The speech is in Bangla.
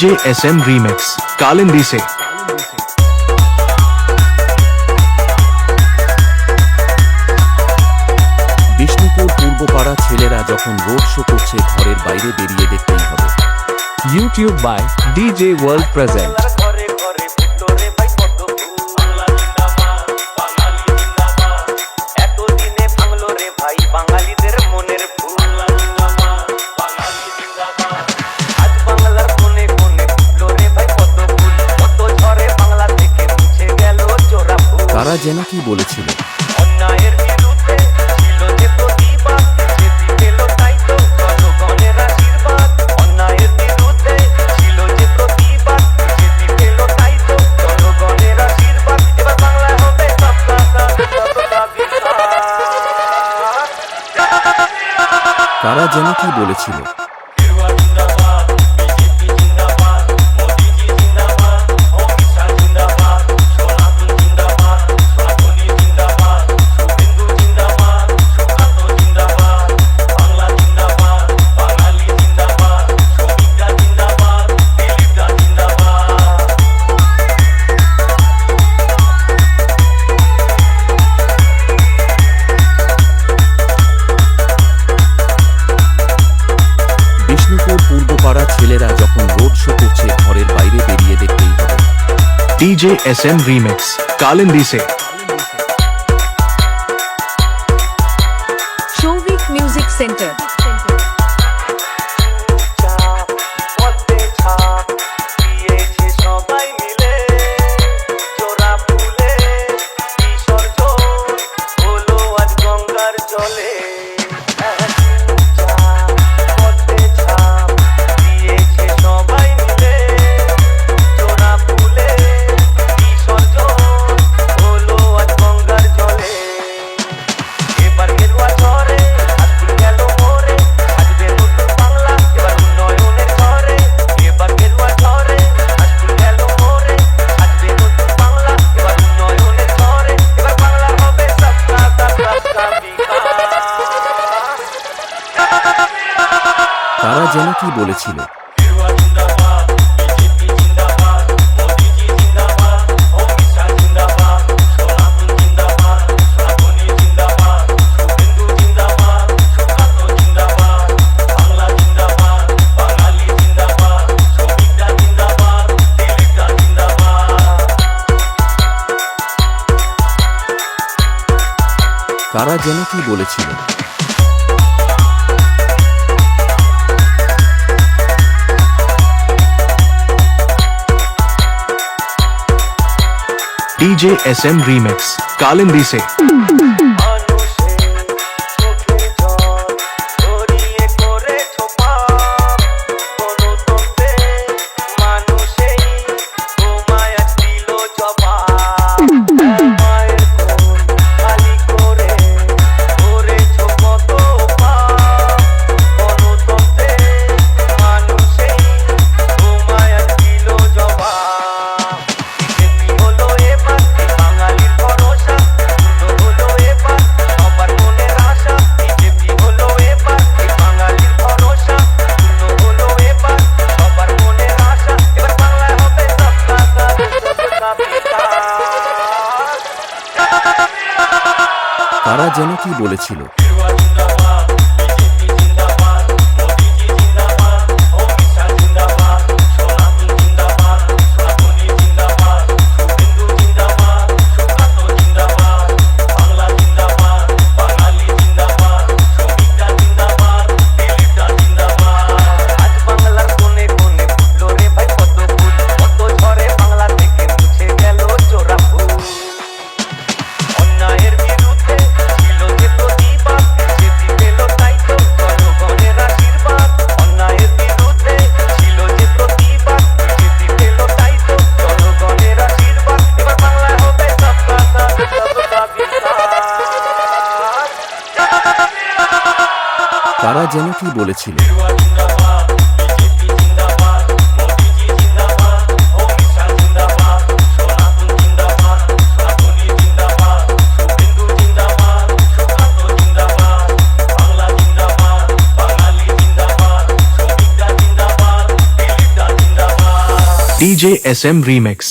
DJ SM Remix कालिंदी से বিষ্ণুপুর পূর্বপাড়া ছেলেরা যখন রোড শো করছে ঘরের বাইরে বেরিয়ে দেখতেই হবে। YouTube by DJ World Present তারা যেন কি বলেছিল, তারা যেন কি বলেছিল। পূর্বপাড়া ছেলেরা যখন রোড শো করছে ঘরের বাইরে বেরিয়ে দেখতেই হবে। DJ SM Remix कालिंदी से Shovik Music Center তারা যেন কি বলেছিল, তারা যেন কি বলেছিল। DJ SM Remix कालिंदी से তারা যেন কি বলেছিল। তারা যেন কি বলেছিল। DJ SM Remix